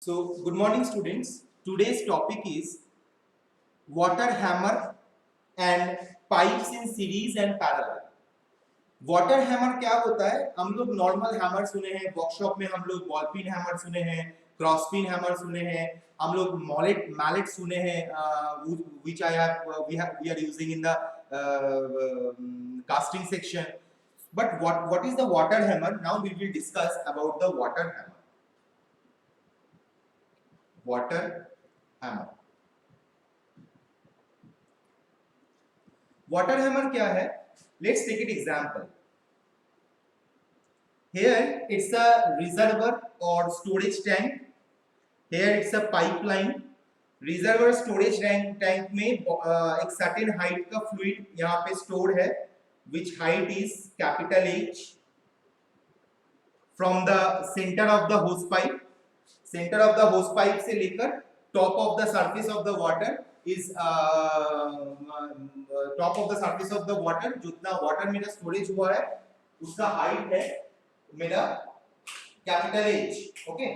So, good morning, students. Today's topic is water hammer and pipes in series and parallel. Water hammer क्या होता है? हम लोग normal hammer सुने हैं, वर्कशॉप में हम लोग बॉल पिन हैमर सुने हैं, क्रॉस पिन हैमर सुने हैं, हम लोग मैलेट सुने हैं, which we are using in the casting section. But what is the water hammer? Now we will discuss about the water hammer. Water hammer. Water hammer क्या है? Let's take an example. Here it's a reservoir or storage tank. Here it's a pipeline. Reservoir storage tank में एक certain height का fluid यहाँ पे stored है, which height is capital H. From the center of the hose pipe, center of the hose pipe से लेकर top of the surface of the water is top of the surface of the water, जितना water मेरा storage हुआ है उसका height है मेरा capital H. Okay,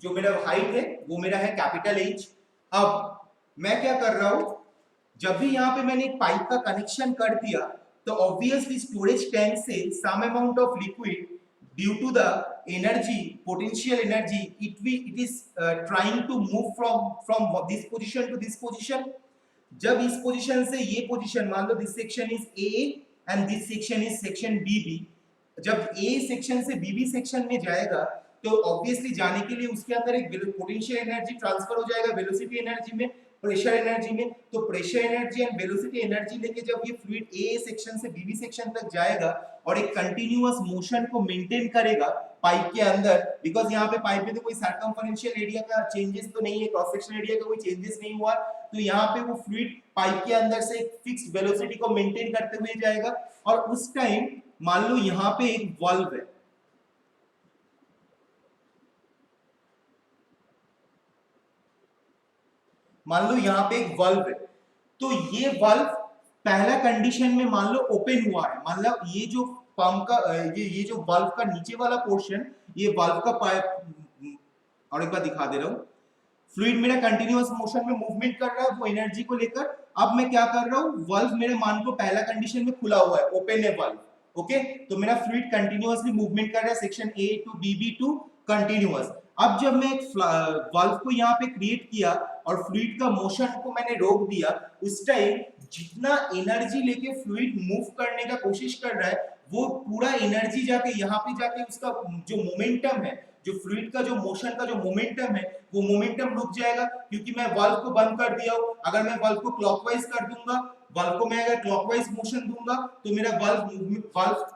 जो मेरा हाइट है वो मेरा है कैपिटल H. अब मैं क्या कर रहा हूं, जब भी यहां पे मैंने एक पाइप का कनेक्शन कर दिया तो ऑब्वियसली स्टोरेज टैंक से some amount of liquid due to the energy, potential energy, it is trying to move from this position to this position. जब इस पोजीशन से ये पोजीशन, मान लो this section is A and this section is section BB, जब A section से BB section में जाएगा तो ऑब्वियसली जाने के लिए उसके अंदर एक पोटेंशियल एनर्जी ट्रांसफर हो जाएगा वेलोसिटी एनर्जी में, प्रेशर एनर्जी में. तो pressure energy and velocity energy लेके जब ये फ्लूइड ए सेक्शन से बीबी सेक्शन तक जाएगा और एक कंटीन्यूअस मोशन को मेंटेन करेगा पाइप के अंदर, बिकॉज यहाँ पे पाइप में तो कोई सर्कमफरेंशियल एरिया का चेंजेस तो नहीं है, क्रॉस सेक्शन एरिया का कोई चेंजेस नहीं हुआ, तो यहाँ पे वो फ्लूइड पाइप के अंदर से एक फिक्स्ड वेलोसिटी को मेंटेन करते हुए जाएगा. और उस टाइम मान लो यहाँ पे एक वाल्व है, मान लो यहाँ पे एक वाल्व है, तो ये वाल्व पहला कंडीशन में मान लो ओपन हुआ है, मान लो ये जो पंप का ये जो वाल्व का नीचे वाला पोर्शन, ये वाल्व का पाइप, और एक बार दिखा दे रहा हूं, फ्लूइड मेरा कंटीन्यूअस मोशन में मूवमेंट कर रहा है वो एनर्जी को लेकर. अब मैं क्या कर रहा हूं, वाल्व मेरे मान को पहला कंडीशन में खुला हुआ है, ओपन है वाल्व. ओके, तो मेरा फ्लूइड कंटीन्यूअसली मूवमेंट कर रहा है section A to BB to continuous. अब जब मैं एक वाल्व को यहाँ पे क्रिएट किया और फ्लूइड का मोशन को मैंने रोक दिया, उस टाइम जितना एनर्जी लेके फ्लूइड मूव करने का कोशिश कर रहा है वो पूरा एनर्जी जाके यहाँ पे जाके उसका जो मोमेंटम है, जो फ्लूइड का जो मोशन का जो मोमेंटम है वो मोमेंटम रुक जाएगा, क्योंकि मैं वाल्व को बंद कर दिया हूं. अगर मैं वाल्व को क्लॉकवाइज कर दूंगा, वाल्व को मैं अगर क्लॉकवाइज मोशन दूंगा तो मेरा वाल्व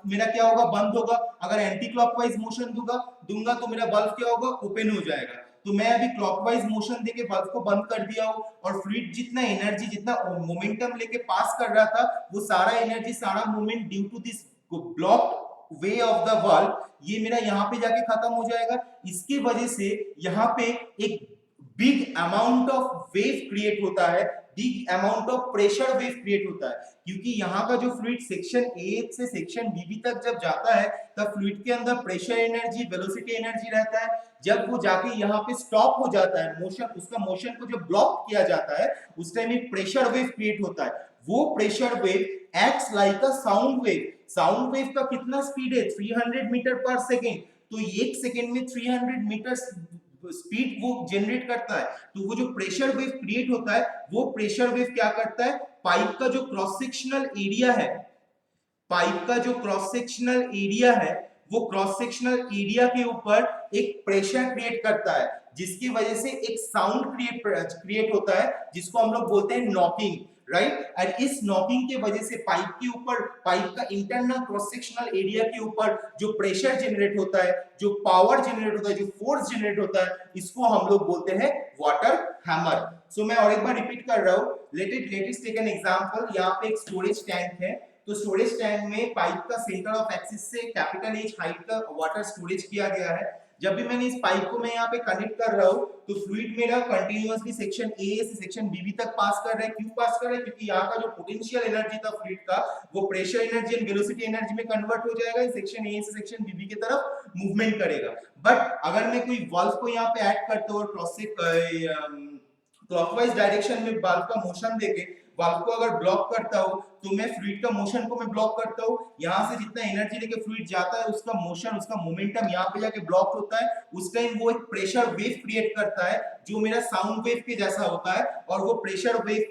मेरा क्या होगा, बंद होगा. अगर एंटी क्लॉकवाइज मोशन दूंगा तो मेरा वाल्व क्या होगा, ओपन हो जाएगा. तो मैं अभी क्लॉकवाइज मोशन देके वाल्व को बंद कर दिया हूं और फ्लूइड जितना एनर्जी, जितना मोमेंटम लेके पास कर रहा था वो सारा एनर्जी, सारा moment due to this blocked way of the valve, ये मेरा यहाँ पे जाके खत्म हो जाएगा. इसके वजह से यहाँ पे एक big amount of wave create होता है, big amount of pressure wave create होता है, क्योंकि यहाँ का जो फ्लूइड सेक्शन ए से सेक्शन बीबी तक जब जाता है तब फ्लूइड के अंदर प्रेशर एनर्जी, वेलोसिटी एनर्जी रहता है. जब वो जाके यहाँ पे स्टॉप हो जाता है, मोशन, उसका मोशन को जब ब्लॉक किया जाता है उस टाइम एक प्रेशर वेव क्रिएट होता है. वो pressure wave acts like a sound wave. Sound wave का कितना स्पीड है, 300 मीटर पर सेकेंड, तो एक सेकेंड में 300 मीटर स्पीड वो जनरेट करता है. तो वो जो प्रेशर वेव क्रिएट होता है वो प्रेशर वेव क्या करता है, पाइप का जो क्रॉस सेक्शनल एरिया है, पाइप का जो क्रॉस सेक्शनल एरिया है वो क्रॉस सेक्शनल एरिया के ऊपर एक प्रेशर क्रिएट करता है, जिसकी वजह से एक साउंड क्रिएट होता है जिसको हम लोग बोलते हैं नॉकिंग, राइट. और इस नॉकिंग के वजह से पाइप के ऊपर, पाइप का इंटरनल क्रॉस सेक्शनल एरिया के ऊपर जो प्रेशर जनरेट होता है, जो पावर जनरेट होता है, जो फोर्स जनरेट होता है, इसको हम लोग बोलते हैं वाटर हैमर. सो मैं और एक बार रिपीट कर रहा हूं, लेट्स टेक एन एग्जांपल. यहाँ पे एक स्टोरेज टैंक है, तो स्टोरेज टैंक में पाइप का सेंटर ऑफ एक्सिस से कैपिटल H हाइट का वाटर स्टोरेज किया गया है. जब भी मैंने इस पाइप को मैं यहाँ पे कनेक्ट कर रहा हूँ तो फ्लूइड मेरा कंटिन्यूअसली सेक्शन ए से सेक्शन बी तक पास कर रहा है. क्यों पास कर रहा है, क्योंकि यहाँ का जो पोटेंशियल एनर्जी था फ्लूइड का वो pressure energy and velocity energy में कन्वर्ट हो जाएगा, सेक्शन ए से सेक्शन बी की तरफ मूवमेंट करेगा। बट अगर मैं कोई वाल्व को यहाँ पे ऐड करता हूँ और क्लॉकवाइज डायरेक्शन में वाल्व का मोशन देके वाल्व को अगर ब्लॉक करता हूँ तो मैं फ्लूइड का मोशन को मैं ब्लॉक करता हूँ। यहाँ से जितना एनर्जी लेके फ्लूइड जाता है उसका मोशन, उसका मोमेंटम यहाँ पे जाके ब्लॉक होता है। उस टाइम वो एक प्रेशर वेव क्रिएट करता है जो मेरा साउंड वेव के जैसा होता है, और वो प्रेशर वेव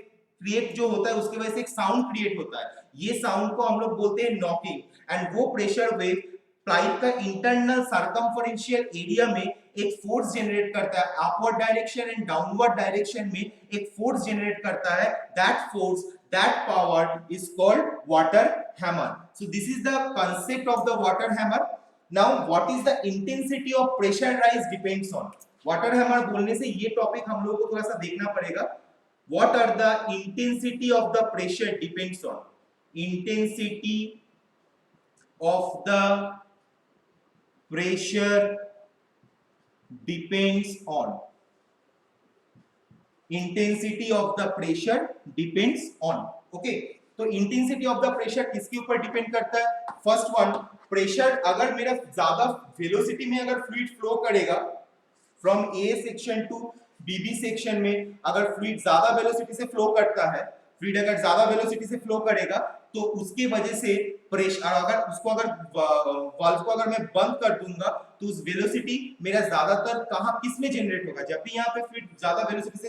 क्रिएट जो होता है उसके वजह से एक साउंड क्रिएट होता है। ये साउंड को हम लोग बोलते हैं नॉकिंग। एंड वो प्रेशर वेव पाइप का इंटरनल सर्कमफरेंशियल एरिया में एक फोर्स जनरेट करता है, upward direction and downward direction में एक फोर्स जनरेट करता है। That force, that power is called water hammer. So this is the concept of the water hammer. Now what is the intensity of pressure rise depends on. Water hammer बोलने से ये topic हम लोगों को थोड़ा सा देखना पड़ेगा। What are the intensity of the pressure depends on? Intensity of the pressure depends on. Intensity of the pressure depends on. Okay, तो इंटेंसिटी ऑफ द प्रेशर किसके ऊपर डिपेंड करता है? फर्स्ट वन, प्रेशर अगर मेरा ज्यादा वेलोसिटी में अगर फ्लूइड फ्लो करेगा from A section two BB section में, अगर फ्लूइड ज्यादा वेलोसिटी से फ्लो करता है, फ्लूइड अगर ज्यादा वेलोसिटी से फ्लो करेगा तो उसके वजह से प्रेशर, अगर उसको अगर वाल्व को अगर मैं बंद कर दूंगा तो उस वेलोसिटी मेरा ज्यादातर कहां किस में जनरेट होगा? जब भी यहाँ पे फ्लूइड ज्यादा वेलोसिटी से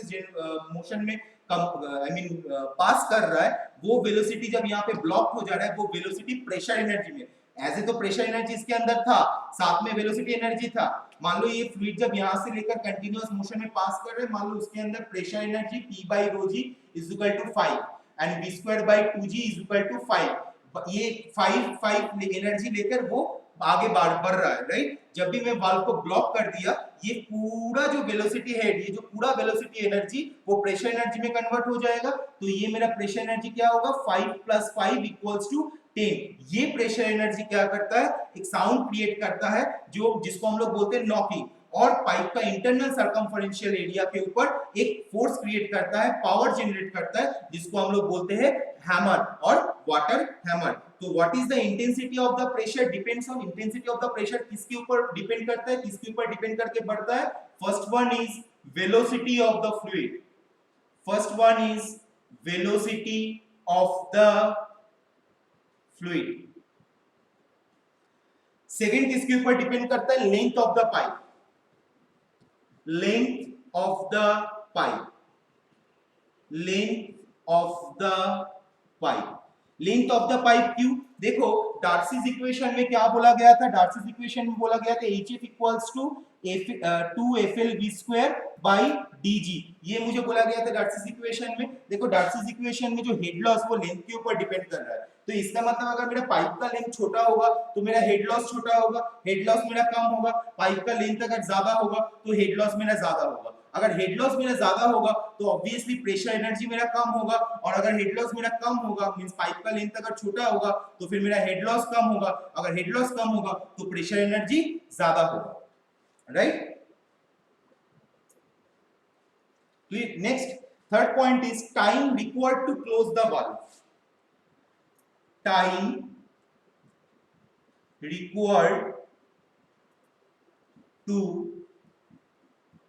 मोशन में पास कर रहा है, वो वेलोसिटी जब यहाँ पे ब्लॉक हो जा रहा है, वो वेलोसिटी प्रेशर एनर्जी में, ऐसे तो प्रेशर एनर्जी इसके अंदर था, साथ में वेलोसिटी एनर्जी था। मान लो ये फ्लूइड जब यहां से लेकर कंटीन्यूअस मोशन में पास कर रहे हैं, मान लो उसके अंदर pressure energy P by rho g is equal to 5 and V square by 2g is equal to 5। ये 5 एनर्जी लेकर वो आगे बढ़ रहा है, राइट। जब भी मैं वाल्व को ब्लॉक कर दिया, ये पूरा जो वेलोसिटी है, ये जो पूरा वेलोसिटी एनर्जी वो प्रेशर एनर्जी में कन्वर्ट हो जाएगा। तो ये मेरा प्रेशर एनर्जी क्या होगा? 5 + 5 = 10। ये प्रेशर एनर्जी क्या करता है? एक साउंड क्रिएट करता है जो जिसको हम लोग बोलते हैं नॉकिंग, और पाइप का इंटरनल सर्कमफरेंशियल एरिया के ऊपर एक फोर्स क्रिएट करता है, पावर जनरेट करता है, जिसको हम लोग बोलते हैं हैमर और वाटर हैमर। तो what is the intensity of the pressure depends on. Intensity of the pressure किसके ऊपर डिपेंड करता है, किसके ऊपर डिपेंड करके बढ़ता है? First one is velocity of the fluid. First one is velocity of the fluid. Second किसके ऊपर डिपेंड करता है? Length of the pipe. Length of the pipe, length of the pipe. Length of the pipe क्यों? देखो Darcy's equation में क्या बोला गया था? डार्सीज इक्वेशन में बोला गया था HF = 2FLV² by dg। ये मुझे बोला गया था डार्सीज इक्वेशन में। देखो डार्सीज इक्वेशन में जो हेड लॉस वो लेंथ के ऊपर डिपेंड कर रहा है, तो इसका मतलब अगर मेरा पाइप का लेंथ छोटा होगा तो मेरा हेड लॉस छोटा होगा, हेड लॉस मेरा कम होगा। पाइप का लेंथ अगर ज्यादा होगा तो हेड लॉस मेरा ज्यादा होगा। अगर हेड लॉस मेरा ज्यादा होगा तो ऑब्वियसली प्रेशर एनर्जी मेरा कम होगा, और अगर हेड लॉस मेरा कम होगा मींस पाइप का लेंथ अगर छोटा होगा तो फिर मेरा हेड लॉस कम होगा। अगर हेड लॉस कम होगा तो प्रेशर एनर्जी ज्यादा होगा, right. Next third point is time required to close the valve. Time required to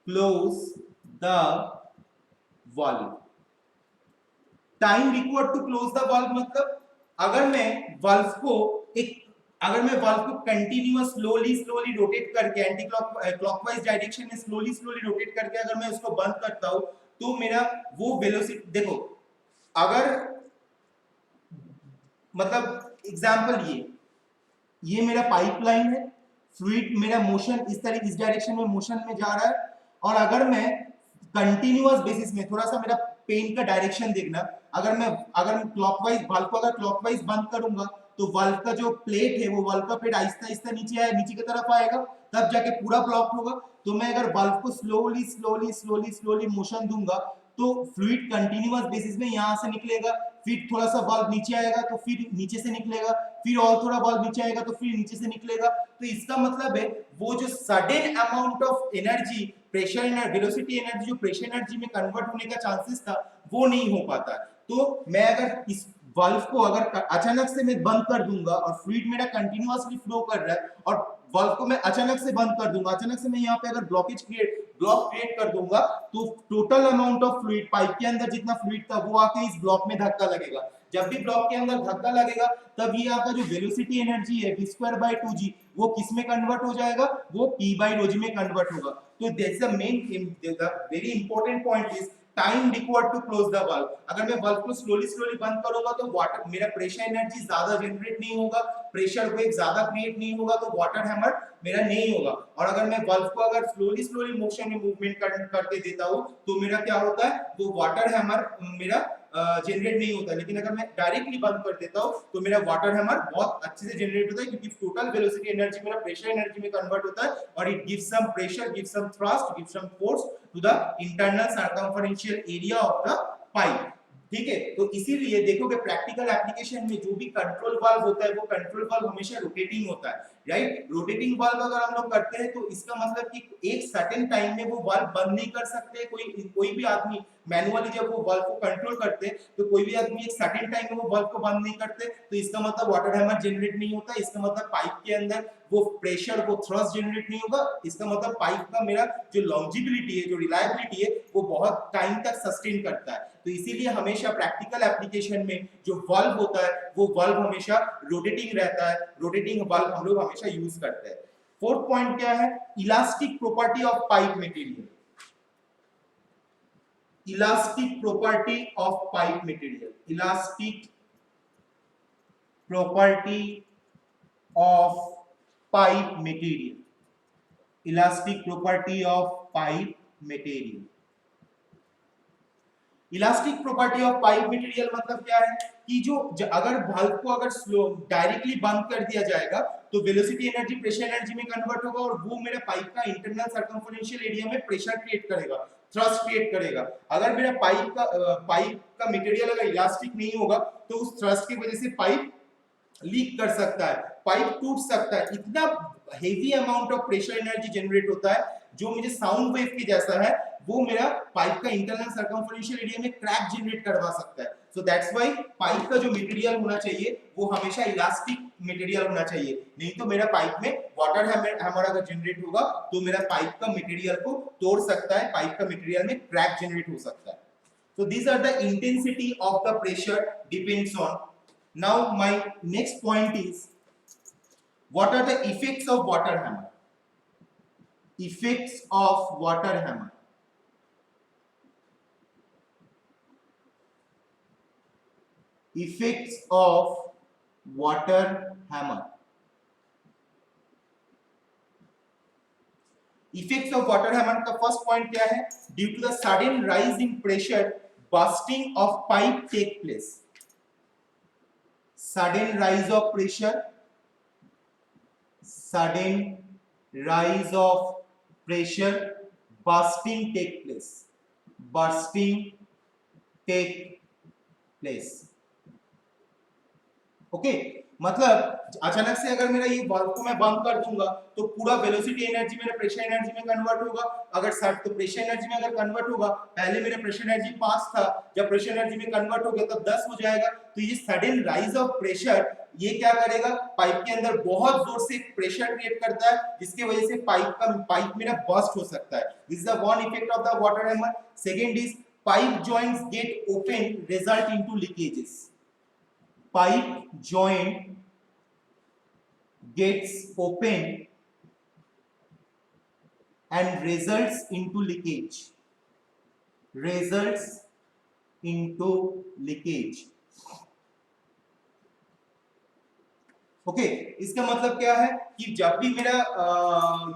close the valve। Time required to close the valve मतलब अगर मैं वाल्व को कंटिन्यूअस स्लोली रोटेट करके anti clockwise direction में slowly rotate करके अगर मैं उसको बंद करता हूं तो मेरा वो वेलोसिटी, देखो अगर मतलब एग्जांपल ये मेरा पाइपलाइन है, फ्लूइड मेरा मोशन इस डायरेक्शन में मोशन में जा रहा है, और अगर मैं कंटिन्यूअस बेसिस में, थोड़ा सा मेरा पेन का डायरेक्शन देखना, अगर मैं क्लॉकवाइज वाल्व को अगर क्लॉकवाइज बंद करूंगा तो वाल्व का जो प्लेट है वो वाल्व का प्लेट आहिस्ता नीचे की तरफ आएगा, तब जाके पूरा ब्लॉक होगा। तो मैं अगर वाल्व को स्लोली मोशन दूंगा तो फ्लूइड कंटिन्यूअस बेसिस में यहां से निकलेगा, फिर थोड़ा सा वाल्व नीचे आएगा तो फिर नीचे से निकलेगा, फिर और थोड़ा वाल्व नीचे आएगा तो फिर नीचे से निकलेगा। तो इसका मतलब है वो जो sudden amount of energy, pressure energy, velocity energy जो प्रेशर एनर्जी में कन्वर्ट होने का चांसेस था वो नहीं हो पाता। तो मैं अगर इस वाल्व को अगर अचानक से मैं बंद कर दूंगा और फ्लूइड मेरा कंटिन्यूअसली फ्लो कर रहा है और वाल्व को मैं अचानक से बंद कर दूंगा, अचानक से मैं यहाँ पे अगर ब्लॉक क्रिएट कर दूंगा तो total amount of fluid, pipe के अंदर जितना फ्लूइड था वो आके इस ब्लॉक में धक्का लगेगा। जब भी ब्लॉक के अंदर धक्का लगेगा तब ये आपका जो वेलोसिटी एनर्जी है v²/2g वो किस में कन्वर्ट हो जाएगा, वो p/ρg में कन्वर्ट होगा। तो that's the main very important point is time required to close the valve. अगर मैं वाल्व को स्लोली बंद करूंगा तो वाटर मेरा प्रेशर एनर्जी ज्यादा जनरेट नहीं होगा, प्रेशर वेव ज्यादा क्रिएट नहीं होगा, तो वाटर हैमर मेरा नहीं होगा। और अगर मैं वाल्व को अगर स्लोली मोशन में मूवमेंट करके देता हूं तो मेरा क्या होता है, तो वाटर हैमर मेरा जनरेट नहीं होता। लेकिन अगर मैं डायरेक्टली बंद कर देता हूं तो मेरा वाटर हैमर बहुत अच्छे से जनरेट होता है, क्योंकि टोटल वेलोसिटी एनर्जी मेरा प्रेशर एनर्जी में कन्वर्ट होता है और it gives some pressure, gives some thrust, gives some force to the internal circumferential area of the pipe. ठीक है, तो इसीलिए देखोगे प्रैक्टिकल एप्लीकेशन में जो भी कंट्रोल वाल्व होता है वो कंट्रोल वाल्व हमेशा रोटेटिंग होता है, राइट। रोटेटिंग वाल्व अगर हम लोग करते हैं तो इसका मतलब कि एक सर्टेन टाइम में वो वाल्व बंद नहीं कर सकते। कोई भी आदमी मैनुअली जब वो वाल्व को कंट्रोल करते हैं तो कोई भी आदमी एक सर्टेन टाइम में वो वाल्व को बंद नहीं करते, तो इसका मतलब वाटर हैमर जनरेट नहीं होता। इसका मतलब पाइप के अंदर वो प्रेशर, वो थ्रस्ट जनरेट नहीं होगा। इसका मतलब पाइप का मेरा जो लॉन्जिबिलिटी है, जो रिलायबिलिटी है, वो बहुत टाइम तक सस्टेन करता है। तो इसीलिए हमेशा प्रैक्टिकल एप्लीकेशन में जो वाल्व होता है वो वाल्व हमेशा रोटेटिंग रहता है, रोटेटिंग वाल्व हम लोग हमेशा यूज करते हैं। फोर्थ पॉइंट क्या है, elastic property of pipe material. Elastic property of pipe material, elastic property of pipe material, elastic property of pipe material. Elastic property of pipe material मतलब क्या है कि जो अगर वाल्व को अगर स्लो डायरेक्टली बंद कर दिया जाएगा तो वेलोसिटी एनर्जी प्रेशर एनर्जी में कन्वर्ट होगा और वो मेरा पाइप का इंटरनल सर्कमफरेंशियल एरिया में प्रेशर क्रिएट करेगा, थ्रस्ट क्रिएट करेगा। अगर मेरा पाइप का मटेरियल अगर इलास्टिक नहीं होगा तो उस थ्रस्ट की वजह से पाइप लीक कर सकता है, पाइप टूट सकता है। इतना heavy amount of pressure energy generate होता है जो मुझे साउंड वेव के जैसा है, वो मेरा पाइप का इंटरनल सर्कमफरेंशियल एरिया में क्रैक जनरेट करवा सकता है। सो दैट्स व्हाई पाइप का जो मटेरियल होना चाहिए वो हमेशा इलास्टिक मटेरियल होना चाहिए, नहीं तो मेरा पाइप में वाटर हैमर अगर जनरेट होगा तो मेरा पाइप का मटेरियल को तोड़ सकता है, पाइप का मटेरियल में क्रैक जनरेट हो सकता है। So these are the intensity of the pressure depends on. Now my next point is, what are the effects of water hammer? Effects of water hammer. Effects of water hammer. Effects of water hammer का first point क्या है? Due to the sudden rise in pressure, bursting of pipe take place. Sudden rise of pressure, sudden rise of pressure, bursting take place. Bursting take place. Okay, मतलब अचानक से अगर मेरा ये valve को मैं बंद कर दूंगा तो पूरा वेलोसिटी एनर्जी मेरा प्रेशर एनर्जी में कन्वर्ट होगा। अगर सर्ट तो प्रेशर एनर्जी में अगर कन्वर्ट होगा, पहले मेरा प्रेशर एनर्जी 5 था, जब प्रेशर एनर्जी में कन्वर्ट हो गया तब 10 हो जाएगा। तो ये सडन राइज ऑफ प्रेशर ये क्या करेगा, पाइप के अंदर बहुत जोर से प्रेशर क्रिएट करता है जिसकी वजह से पाइप मेरा बर्स्ट हो सकता है। This is the one effect of the water hammer. Second is pipe joints get open, result into leakages. Pipe joint gets open and results into leakage. Results into leakage. Okay, इसका मतलब क्या है कि जब भी मेरा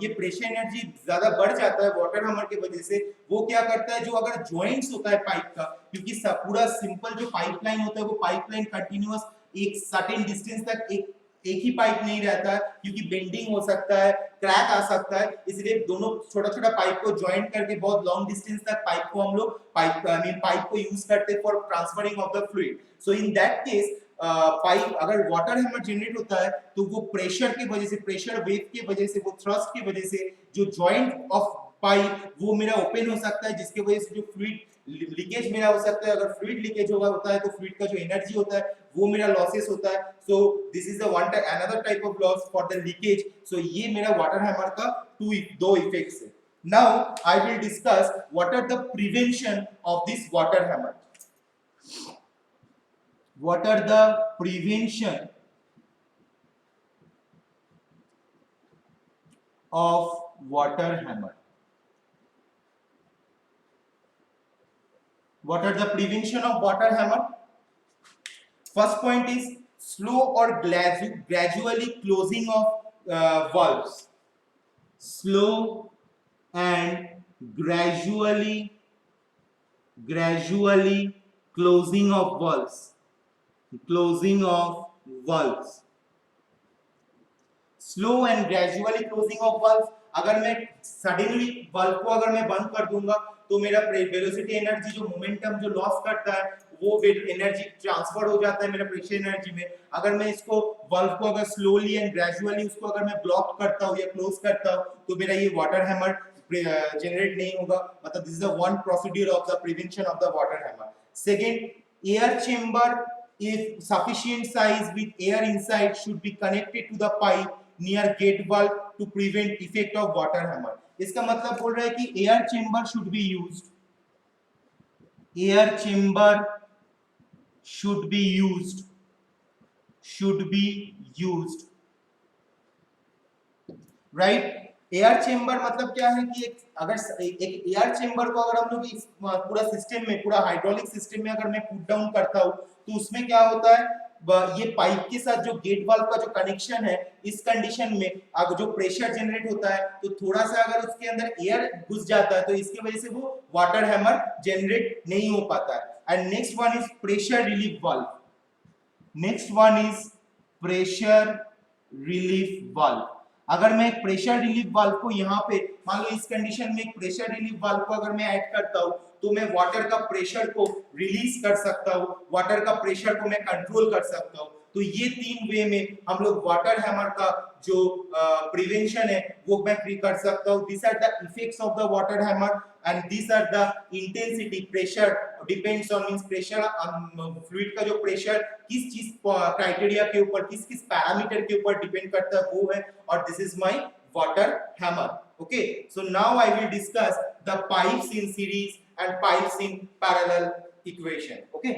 ये प्रेशर एनर्जी ज्यादा बढ़ जाता है वाटर हैमर की वजह से, वो क्या करता है, जो अगर जॉइंट्स होता है पाइप का, क्योंकि पूरा सिंपल जो पाइपलाइन होता है वो पाइपलाइन कंटिन्यूअस एक सर्टेन डिस्टेंस तक एक ही पाइप नहीं रहता है, क्योंकि बेंडिंग हो सकता है, क्रैक आ सकता है, इसलिए दोनों छोटा-छोटा पाइप को ज्वाइंट करके बहुत लॉन्ग डिस्टेंस तक पाइप को हम लोग पाइप को यूज करते हैं for transferring of the fluid. So in that case pipe अगर वाटर हैमर जनरेट होता है तो वो प्रेशर की वजह से, प्रेशर वेव की वजह से, वो थ्रस्ट की वजह से जो जॉइंट ऑफ पाइप वो मेरा ओपन हो सकता है, जिसकी वजह से जो फ्लूइड लीकेज मेरा हो सकता है। अगर फ्लूइड लीकेज होता है तो फ्लूइड का जो एनर्जी होता है वो मेरा लॉसेस होता है. So this is another type of loss for the leakage. So ये मेरा वाटर हैमर का दो इफेक्ट्स है. Now I will discuss what are the prevention of this water hammer. What are the prevention of water hammer? What are the prevention of water hammer? First point is slow or gradually closing of valves. Slow and gradually closing of valves. Closing of valves. Slow and gradually closing of valves. अगर मैं suddenly valve को अगर मैं बंद कर दूंगा तो मेरा वेलोसिटी एनर्जी जो मोमेंटम जो लॉस करता है वो एनर्जी ट्रांसफर हो जाता है मेरा प्रेशर एनर्जी में. अगर मैं इसको valve को अगर स्लोली एंड ग्रेजुअली उसको अगर मैं ब्लॉक करता हूँ या क्लोज करता हूँ तो मेरा ये वाटर हैमर जनरेट नहीं होगा. मतलब this is the one procedure of the prevention of the water hammer. Second, air chamber if sufficient size with air inside should be connected to the pipe near gate valve to prevent effect of water hammer. इसका मतलब बोल रहा है कि air chamber should be used. Air chamber should be used. Should be used. Right? Air chamber मतलब क्या है कि अगर एक एयर चेंबर को अगर हम लोग इस पूरा सिस्टम में पूरा हाइड्रोलिक सिस्टम में अगर मैं पुट डाउन करता हूं तो उसमें क्या होता है ये पाइप के साथ जो गेट वाल्व का जो कनेक्शन है इस कंडीशन में अगर जो प्रेशर जनरेट होता है तो थोड़ा सा अगर उसके अंदर एयर घुस जाता है तो इसकी वजह से वो वाटर हैमर जनरेट नहीं हो पाता है. And next one is pressure relief valve. Next one is pressure relief valve. अगर मैं एक प्रेशर रिलीफ वाल्व को यहाँ पे मान लो इस कंडीशन में एक प्रेशर रिलीफ वाल्व को अगर मैं ऐड करता हूँ तो मैं वाटर का प्रेशर को रिलीज कर सकता हूँ, वाटर का प्रेशर को मैं कंट्रोल कर सकता हूँ. तो ये तीन वे में हम लोग वाटर हैमर का जो प्रिवेंशन है वो मैं कर सकता हूँ. This are the effects of the water hammer and this are the intensity. Pressure depends on means pressure fluid का जो प्रेशर किस चीज क्राइटेरिया के ऊपर किस किस पैरामीटर के ऊपर डिपेंड करता है वो है. और this is my water hammer. Okay, so now I will discuss the pipes in series and pipes in parallel equation. Okay,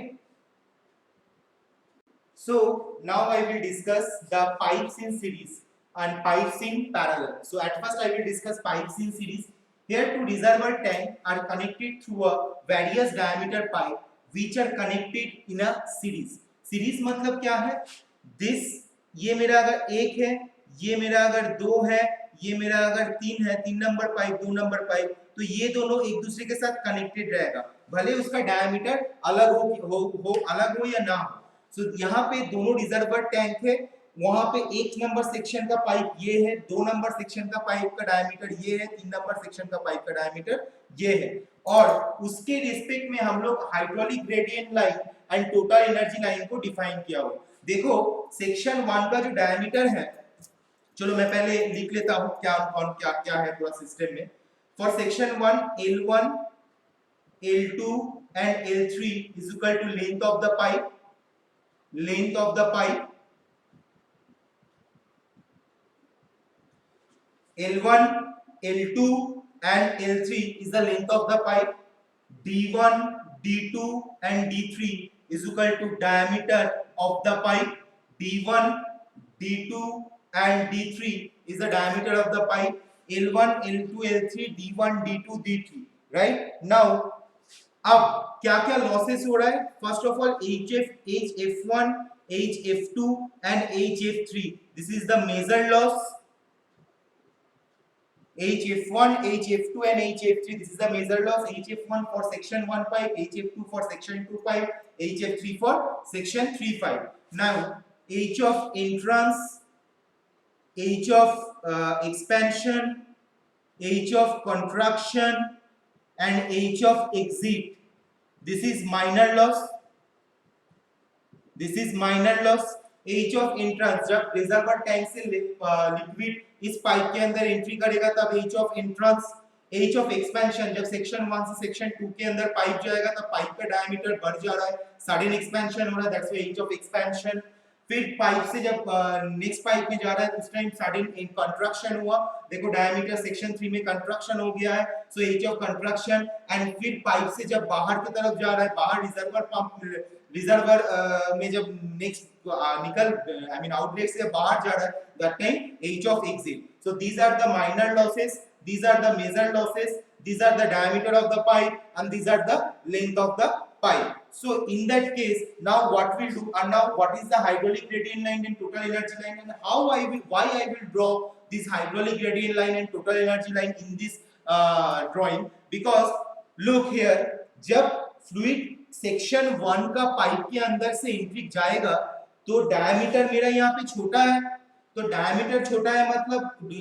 so now I will discuss the pipes in series and pipes in parallel. So at first I will discuss pipes in series. Here two reservoir tank are connected through a various diameter pipe which are connected in a series. Series मतलब क्या है? This ये मेरा अगर एक है, ये मेरा अगर दो है, ये मेरा अगर तीन है, 3 नंबर पाइप 2 नंबर पाइप, तो ये दोनों एक दूसरे के साथ कनेक्टेड रहेगा भले उसका डायमीटर अलग हो या ना हो. सो यहाँ पे दोनों रिजर्वर टैंक है, वहां पे 1 नंबर सेक्शन का पाइप ये है, 2 नंबर सेक्शन का पाइप का डायमीटर ये है, 3 नंबर सेक्शन का पाइप का डायमीटर ये है. और उसके रिस्पेक्ट में हम लोग hydraulic gradient line and total energy line को डिफाइन किया हो. देखो सेक्शन 1 का जो डायमीटर है, चलो मैं पहले लिख लेता हूं क्या क्या है पूरा सिस्टम में. For section 1 L1 L2 and L3 is equal to length of the pipe. Length of the pipe L1 L2 and L3 is the length of the pipe. D1 D2 and D3 is equal to diameter of the pipe. D1 D2 and D3 is the diameter of the pipe. L1 L2 L3 D1 D2 D3. Right? Now अब क्या क्या losses हो रहा है? First of all HF1 HF2 and HF3. This is the major loss. HF1 HF2 and HF3. This is the major loss. HF1 for section 1 pipe, HF2 for section 2 pipe, HF3 for section 3 pipe. Now H of entrance, H of expansion, H of contraction and H of exit. This is minor loss. This is minor loss. H of entrance, जब reservoir tank से liquid इस pipe के अंदर entry करेगा तब H of entrance. H of expansion, जब section 1 से section 2 के अंदर पाइप जाएगा तब पाइप का डायमीटर बढ़ जा रहा है, सडन एक्सपेंशन हो रहा है, that's why H of expansion. फिर पाइप से जब नेक्स्ट पाइप में जा रहा है उस टाइम सडन कंट्रक्शन हुआ, देखो डायमीटर सेक्शन 3 में कंट्रक्शन हो गया है, so H of contraction. And फिर पाइप से जब बाहर की तरफ जा रहा है, बाहर रिजर्वर पंप, रिजर्वर में जब नेक्स्ट निकल आई मीन आउटलेट से बाहर जा रहा है, that time H of exit. So these are the minor losses, these are the major losses, these are the diameter of the pipe and these are the length of the pipe. So in that case, now what we'll do, and now what is the hydraulic gradient line and total energy line, and why I will draw this hydraulic gradient line and total energy line in this drawing, because look here, जब fluid section 1 का pipe के अंदर से entry जाएगा तो diameter मेरा यहाँ पे छोटा है, तो डायमीटर छोटा है मतलब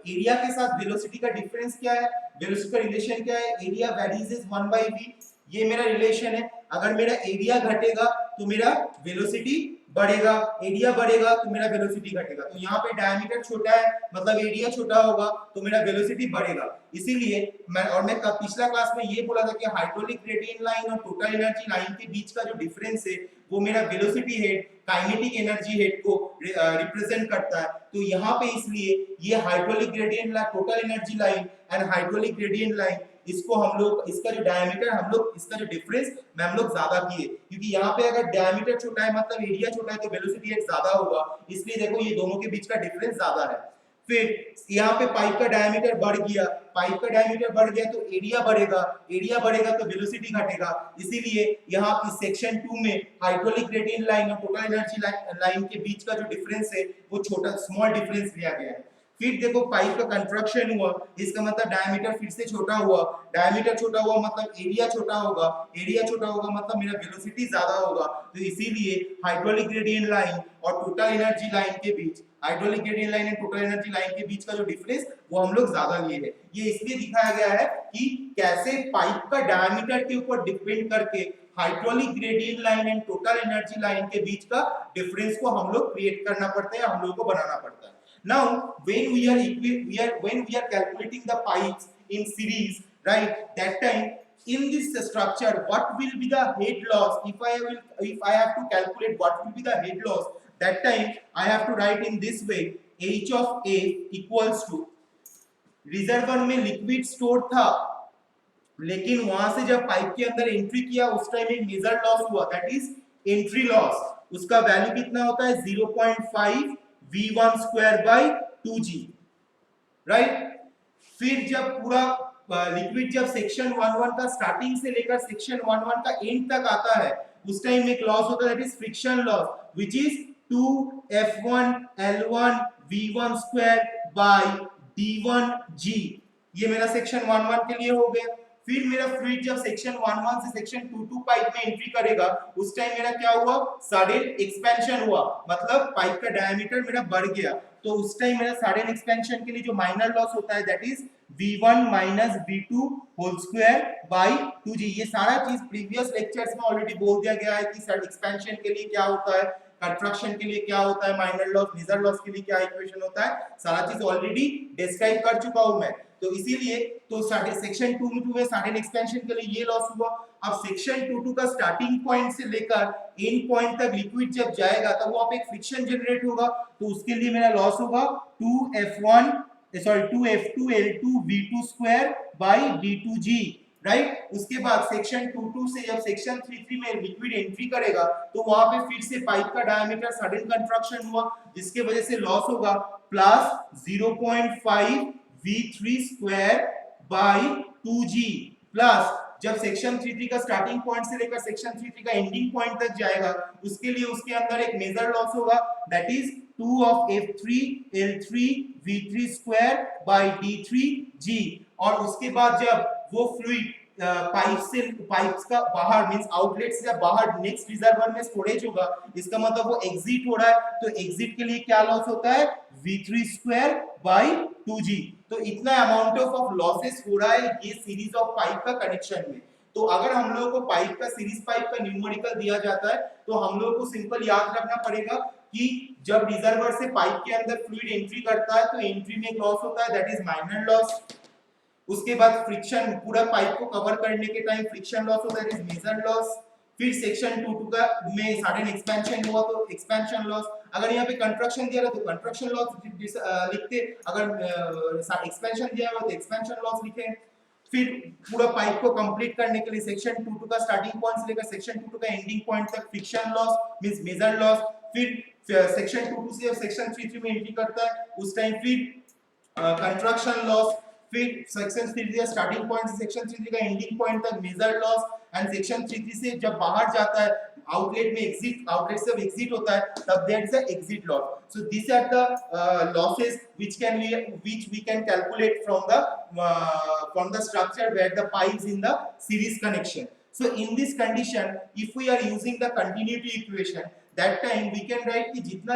एरिया के साथ वेलोसिटी का डिफरेंस क्या है, वेलोसिटी का रिलेशन क्या है, एरिया वेरीज इज 1/v, ये मेरा रिलेशन है। अगर मेरा एरिया घटेगा तो मेरा वेलोसिटी बढ़ेगा, एरिया बढ़ेगा तो मेरा वेलोसिटी घटेगा। तो यहाँ पे डायमीटर छोटा है मतलब एरिया छोटा होगा तो मेरा वेलोसिटी बढ़ेगा। इसीलिए मैं पिछला क्लास में ये बोला था कि हाइड्रोलिक ग्रेडियंट लाइन और टोटल एनर्जी लाइन के बीच का जो डिफरेंस है वो मेरा velocity head, kinetic energy head को रिप्रेजेंट करता है। तो यहाँ पे इसलिए ये hydraulic gradient line, total energy line and hydraulic gradient line, इसको हम लोग, इसका जो डायमीटर हम लोग, इसका जो डिफरेंस में हम लोग ज्यादा किए, क्योंकि यहाँ पे अगर डायमीटर छोटा है मतलब एरिया छोटा है तो वेलोसिटी हेड ज्यादा होगा, इसलिए देखो ये दोनों के बीच का डिफरेंस ज्यादा है। फिर यहाँ पे पाइप का डायमीटर बढ़ गया, पाइप का डायमीटर बढ़ गया तो एरिया बढ़ेगा, एरिया बढ़ेगा तो वेलोसिटी घटेगा, इसीलिए यहाँ इस सेक्शन 2 में हाइड्रोलिक ग्रेडियंट लाइन और टोटल एनर्जी लाइन के बीच का जो डिफरेंस है वो छोटा, स्मॉल डिफरेंस लिया गया है। फिर देखो पाइप का कंस्ट्रक्शन हुआ, इसका मतलब डायमीटर फिर से छोटा हुआ, डायमीटर छोटा हुआ मतलब एरिया छोटा होगा, एरिया छोटा होगा मतलब मेरा वेलोसिटी ज्यादा होगा, तो इसीलिए हाइड्रोलिक ग्रेडियंट लाइन और टोटल एनर्जी लाइन के बीच, hydraulic gradient line and total energy line के बीच का जो डिफरेंस वो हम लोग ज्यादा लिए है। ये इसलिए दिखाया गया है कि कैसे पाइप का डायमीटर के ऊपर डिपेंड करके hydraulic gradient line and total energy line के बीच का डिफरेंस को हम लोग क्रिएट करना पड़ता है, हम लोगों को बनाना पड़ता है। Now when we are calculating the pipes in series, right, that time in this structure what will be the head loss, if I have to calculate what will be the head loss, that time I have to write in this way, H of A equals to, reservoir में liquid store था लेकिन वहां से जब pipe के अंदर entry किया उस टाइम एक मेजर लॉस हुआ, दैट इज एंट्री लॉस, उसका वैल्यू कितना होता है 0.5 V1 square by 2G, right. फिर जब पूरा लिक्विड जब सेक्शन 1-1 का स्टार्टिंग से लेकर सेक्शन 1-1 का एंड तक आता है उस टाइम एक लॉस होता है, that is friction loss, which is 2F1 L1 V1 square by D1G। ये मेरा सेक्शन 1-1 के लिए हो गया। फिर मेरा फ्लूइड जब सेक्शन 1-1 से सेक्शन 2-2 पाइप में एंट्री करेगा उस टाइम मेरा क्या हुआ, सडन एक्सपेंशन हुआ, मतलब पाइप का डायमीटर मेरा बढ़ गया, तो उस टाइम मेरा सडन एक्सपेंशन के लिए जो माइनर लॉस होता है that is V1 minus V2 whole square by 2G। ये सारा चीज प्रीवियस लेक्चर्स में ऑलरेडी बोल दिया गया है कि सडन एक्सपेंशन के लिए क्या होता है, कंस्ट्रक्शन के लिए क्या होता है, माइनर लॉस, मेजर लॉस के लिए क्या इक्वेशन होता है, सारा चीज ऑलरेडी डिस्क्राइब कर चुका हूं मैं। तो इसीलिए तो सेक्शन 2 में सडन एक्सपेंशन के लिए ये लॉस हुआ। अब सेक्शन 2 का स्टार्टिंग पॉइंट से लेकर एंड पॉइंट तक लिक्विड जब जाएगा तब वहां पे एक फ्रिक्शन जनरेट होगा, तो उसके लिए मेरा लॉस होगा 2F2 L2 V2 square by D2G, right. उसके बाद सेक्शन 2 से जब सेक्शन 3 में लिक्विड एंट्री करेगा तो वहां पे फिर से पाइप का डायमीटर सडन कंस्ट्रक्शन हुआ जिसके वजह से लॉस होगा plus 0.5 V3 square by 2G, plus जब सेक्शन 3 का स्टार्टिंग पॉइंट से लेकर सेक्शन 3 का एंडिंग पॉइंट तक जाएगा उसके लिए उसके अंदर एक मेजर लॉस होगा, that is 2 of F3 L3 V3 square by D3G। और उसके बाद जब वो फ्लूइड पाइप्स का बाहर मींस आउटलेट से जब बाहर नेक्स्ट रिजर्वर में स्टोरेज होगा, इसका मतलब वो एग्जिट हो रहा है, तो एग्जिट के लिए क्या लॉस होता है V3 स्क्वायर बाय 2G। तो इतना अमाउंट ऑफ लॉसेस हो रहा है ये सीरीज ऑफ पाइप का कनेक्शन में। तो अगर हम लोगों को पाइप का सीरीज पाइप का न्यूमेरिकल दिया जाता है तो हम लोगों को सिंपल याद रखना पड़ेगा कि जब रिजर्वर से पाइप के अंदर फ्लूइड एंट्री करता है तो एंट्री में लॉस होता है, दैट इज माइनर लॉस। उसके बाद फ्रिक्शन, पूरा पाइप को कवर करने के टाइम फ्रिक्शन लॉस होता है, मेजर लॉस। फिर सेक्शन 2 का में सडन एक्सपेंशन हुआ तो एक्सपेंशन लॉस। अगर यहाँ पे कंस्ट्रक्शन दिया रहा तो कंस्ट्रक्शन लॉस लिखते, अगर एक्सपेंशन दिया हुआ तो एक्सपेंशन लॉस लिखे। फिर पूरा पाइप को कंप्लीट करने के लिए सेक्शन 2 का स्टार्टिंग पॉइंट से लेकर सेक्शन 2 का एंडिंग पॉइंट तक friction loss means major loss. फिर सेक्शन 2 से सेक्शन 3 में एंट्री करता है उस टाइम फिर कंस्ट्रक्शन लॉस। फिर सेक्शन 3 का स्टार्टिंग पॉइंट से सेक्शन 3 का एंडिंग पॉइंट तक मेजर लॉस। एंड सेक्शन 3 से जब बाहर जाता है आउटलेट में एग्जिट, आउटलेट से एग्जिट होता है तब there is a exit loss. So this are the losses which we can calculate from the structure where the pipes in the series connection. So in this condition if we are using the continuity equation, that time we can write कि जितना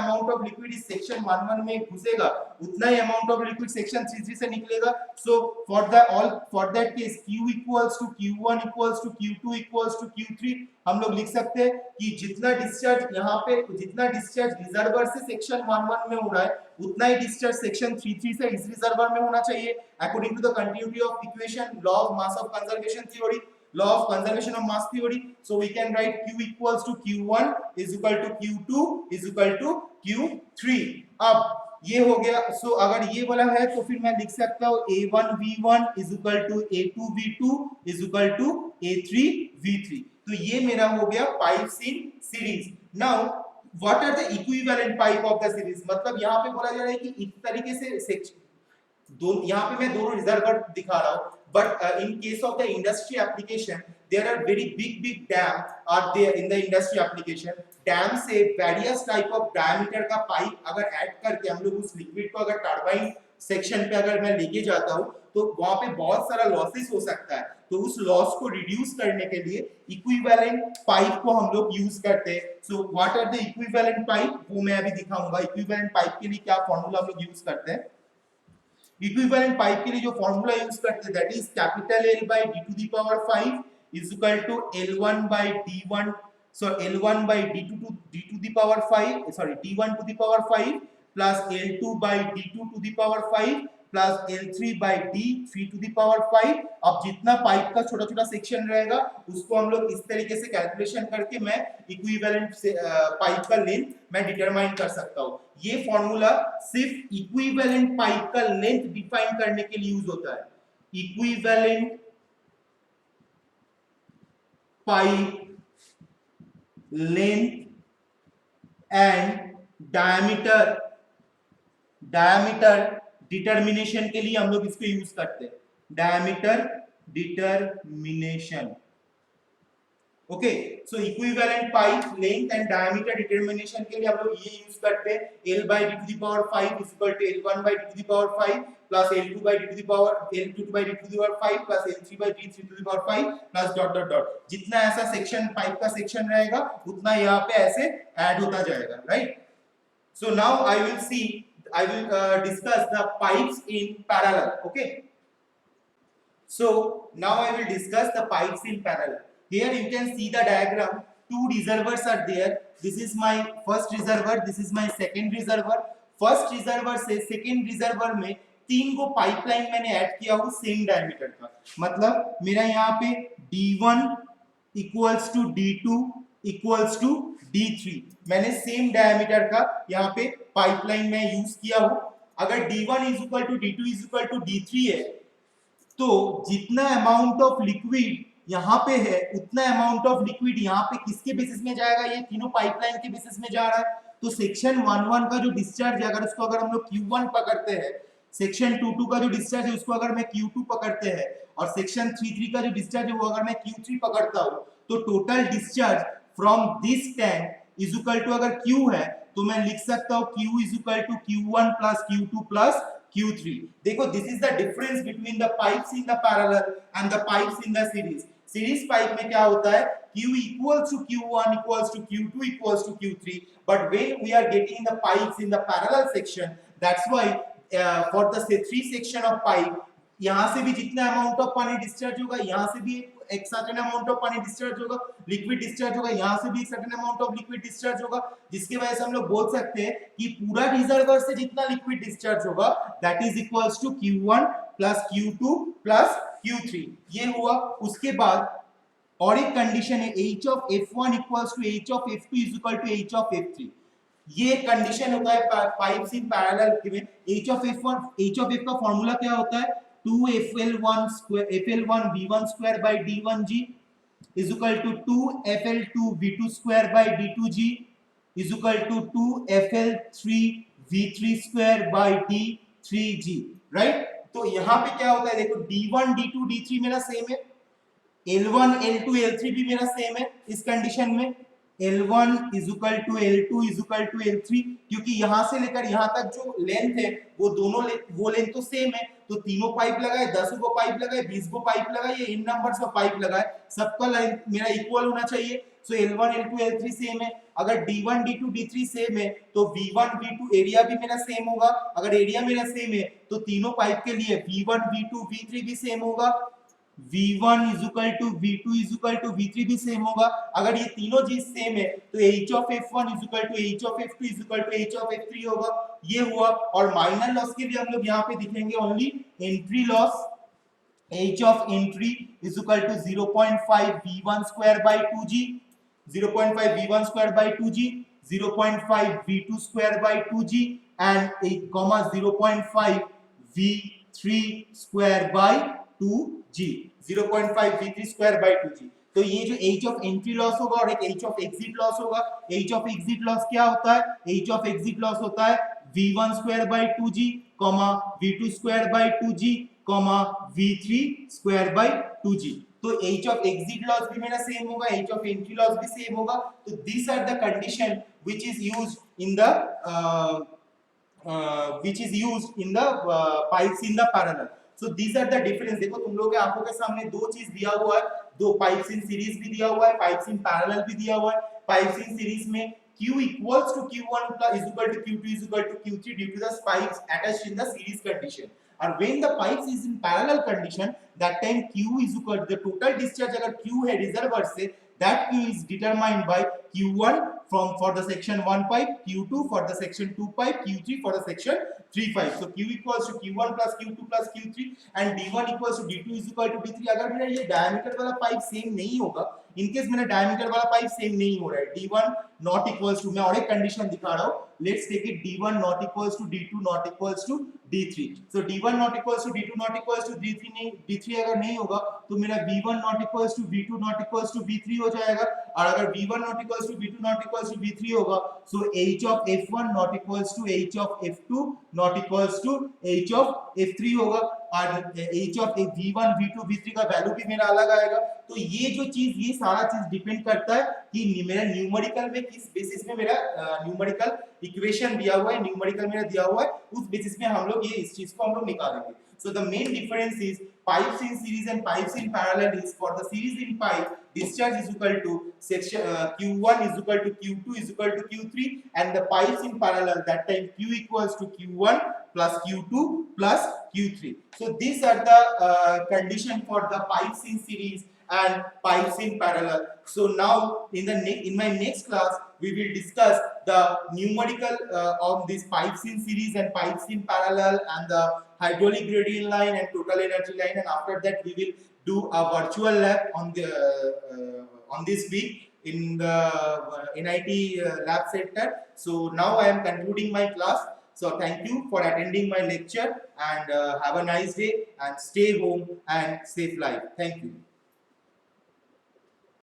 amount of liquid इस section 1 में घुसेगा उतना ही amount of liquid section 3 से निकलेगा। So for that case Q equals to Q1 equals to Q2 equals to Q3 हम लोग लिख सकते हैं कि जितना डिस्चार्ज यहाँ पे, जितना डिस्चार्ज रिजर्वर से सेक्शन 1 में हो रहा है उतना ही डिस्चार्ज सेक्शन 3 से इस रिजर्वर में होना चाहिए according to the continuity of equation, law of mass of conservation theory, law of conservation of mass theory. So we can write Q equals to Q1 is equal to Q2 is equal to Q3. अब ये हो गया। सो अगर ये वाला है तो फिर मैं लिख सकता हूँ A1V1 is equal to A2V2 is equal to A3V3। तो ये मेरा हो गया pipes in series. Now what are the equivalent pipe of the series, मतलब यहाँ पे बोला जा रहा है कि इस तरीके से यहाँ पे मैं दोनों रिजर्वर दिखा रहा हूँ, but in case of the industry application there are very big dam are there in the industry application। Dam से various type of diameter का पाइप अगर ऐड करके हम लोग उस लिक्विड को अगर टरबाइन सेक्शन पे अगर मैं लेके जाता हूँ तो वहां पे बहुत सारा लॉसेस हो सकता है। तो उस लॉस को रिड्यूस करने के लिए इक्विवेलेंट पाइप को हम लोग यूज करते हैं। So what are the equivalent pipe, वो मैं अभी दिखाऊंगा। इक्विवेलेंट पाइप के लिए क्या फॉर्मूला हम लोग यूज करते हैं। इक्विवेलेंट पाइप के लिए जो फॉर्मूला यूज करते हैं that is capital L by d to the power 5 is equal to L1 by d1, so L1 by d2 to the power 5, sorry d1 to the power 5 plus L2 by d2 to the power 5 plus L3 by d3 to the power 5। अब जितना pipe का छोटा छोटा section रहेगा उसको हम लोग इस तरीके से कैलकुलेशन करके मैं इक्विवेलेंट पाइप का लेंथ मैं डिटरमाइन कर सकता हूँ। ये फॉर्मूला सिर्फ इक्विवेलेंट पाइप का लेंथ डिफाइन करने के लिए यूज होता है। Equivalent pipe length and diameter determination के लिए हम लोग इसको यूज करते हैं, diameter determination. Okay, so equivalent pipe length and diameter determination के लिए हम लोग ये यूज करते हैं L by d to the power 5 is equal to L1 by d to the power 5 plus L2 by d to the power L2 by d to the power 5 plus L3 by d3 to the power 5 plus dot dot dot। जितना ऐसा section pipe का section रहेगा उतना यहाँ पे ऐसे add होता जाएगा, right. So now I will discuss the pipes in parallel, okay। So now I will discuss the pipes in parallel। Here you can see the diagram, two reservoirs are there, this is my first reservoir, this is my second reservoir। first reservoir से second reservoir में तीन को pipeline मैंने add किया हूँ same diameter का, मतलब मेरा यहाँ पे D1 equals to D2 equals to D3 मैंने सेम डायमीटर का यहाँ पे पाइपलाइन में यूज किया हूँ। अगर D1 is equal to D2 is equal to D3 है तो जितना अमाउंट ऑफ लिक्विड यहाँ पे है उतना अमाउंट ऑफ लिक्विड यहाँ पे किसके बेसिस में जाएगा, ये तीनों पाइपलाइन के बेसिस में जा रहा है। तो सेक्शन 1 का जो डिस्चार्ज है अगर उसको अगर हम लोग Q1 पकड़ते हैं, सेक्शन 2 का जो डिस्चार्ज है उसको अगर मैं Q2 पकड़ते हैं और सेक्शन 3 का जो डिस्चार्ज है वो अगर मैं Q3 पकड़ता हूँ तो total discharge from this tank is equal to, अगर Q है तो मैं लिख सकता हूँ Q is equal to Q1 plus Q2 plus Q3। देखो this is the difference between the pipes in the parallel and the pipes in the series. Series pipe में क्या होता है Q equals to Q1 equals to Q2 equals to Q3, but when we are getting the pipes in the parallel section, that's why for the say 3 section of pipe यहाँ से भी जितना amount of पानी discharge होगा यहाँ से भी एक सर्टेन अमाउंट ऑफ पानी डिस्चार्ज होगा, लिक्विड डिस्चार्ज होगा, यहाँ से भी एक certain amount of liquid discharge होगा, जिसके वजह से हम लोग बोल सकते हैं कि पूरा रिजर्वर से जितना लिक्विड डिस्चार्ज होगा that is equals to Q1 plus Q2 plus Q3 ये हुआ। उसके बाद और एक कंडीशन है h of f1 equals to h of f2 is equal to h of f3। ये कंडीशन होता है पाइप्स इन पैरेलल में। h of f का फॉर्मूला क्या होता है 2fl1 square fl1 v1 square by d1g is equal to 2fl2 v2 square by d2g is equal to 2fl3 v3 square by d3g, right. तो यहाँ पे क्या होता है देखो d1 d2 d3 मेरा सेम है, L1 L2 L3 भी मेरा सेम है इस कंडीशन में। L1 is equal to L2 is equal to L3 क्योंकि यहां से लेकर यहां तक जो लेंथ है वो दोनों वो लेंथ तो सेम है। तो तीनों पाइप लगाए, 10 को पाइप लगाए, 20 को पाइप लगाए, ये इन नंबर्स का पाइप लगाए, सबका लेंथ मेरा इक्वल होना चाहिए। सो L1 L2 L3 सेम है। अगर D1 D2 D3 सेम है तो V1 V2 एरिया भी मेरा सेम होगा। अगर एरिया मेरा सेम है तो तीनों पाइप के लिए V1 V2 V3 भी सेम होगा। V1 is equal to V2 is equal to V3 भी सेम होगा। अगर ये तीनों चीज सेम है तो H of F1 is equal to H of F2 is equal to H of F3 होगा। ये हुआ। और माइनर लॉस के लिए हम लोग यहाँ पे दिखेंगे only entry loss. H of entry is equal to 0.5 V1 square by 2G, 0.5 V1 square by 2G, 0.5 V2 square by 2G and 0.5 V3 square by 2G, 0.5 V3 square by 2G। तो ये जो H of entry loss होगा और एक H of exit loss होगा। H of exit loss क्या होता है? H of exit loss होता है V1 square by 2G, V2 square by 2G, V3 square by 2G। तो H of exit loss भी मेरा सेम होगा, H of entry loss भी सेम होगा। तो these are the condition which is used in the pipes in the parallel। So these are the difference। देखो तुम लोगों के आंखों के सामने दो चीज दिया हुआ है, दो पाइप्स इन सीरीज भी दिया हुआ है, पाइप्स इन पैरेलल भी दिया हुआ है। पाइप्स इन सीरीज में Q equals to Q1 plus is equal to Q2 is equal to Q3 due to the pipes attached in the series condition। और when the pipes is in parallel condition, that time Q is equal to the total discharge अगर Q है reservoir से, that Q is determined by Q1 for the section 1 pipe, Q2 for the section 2 pipe, Q3 for the section 3 pipe। So Q equals to Q1 plus Q2 plus Q3 and D1 equals to D2 is equal to D3। अगर मेरा ये diameter वाला pipe same नहीं होगा, in case मेरा diameter वाला pipe same नहीं हो रहा है, D1 नॉट इक्वल्स टू, मैं और एक कंडीशन दिखा रहा हूं, let's take it D1 not equals to D2 not equals to D3। So D1 not equals to D2 not equals to D3 नहीं, D3 अगर नहीं होगा तो मेरा V1 not equals to V2 not equals to V3 हो जाएगा। और अगर V1 not equals to V2 not equals to V3 होगा so H of F1 not equals to H of F2 not equals to H of F3 होगा। और H of V1 V2 V3 का value भी मेरा अलग आएगा। तो ये जो चीज, ये सारा चीज डिपेंड करता है कि मेरा न्यूमेरिकल में किस बेसिस में मेरा न्यूमेरिकल इक्वेशन दिया हुआ है, न्यूमेरिकल मेरा दिया हुआ है, उस बेसिस में हम लोग ये इस चीज को हम लोग निकालेंगे। So the main difference is pipes in series and pipes in parallel is for the series in pipe discharge is equal to section Q1 is equal to Q2 is equal to Q3 and the pipes in parallel that time Q equals to Q1 plus Q2 plus Q3। So these are the condition for the pipes in series and pipes in parallel। So now in my next class we will discuss the numerical of these pipes in series and pipes in parallel and the hydraulic gradient line and total energy line, and after that we will do a virtual lab on the on this week in the NIT lab center। So now I am concluding my class। So thank you for attending my lecture and have a nice day and stay home and safe life। Thank you।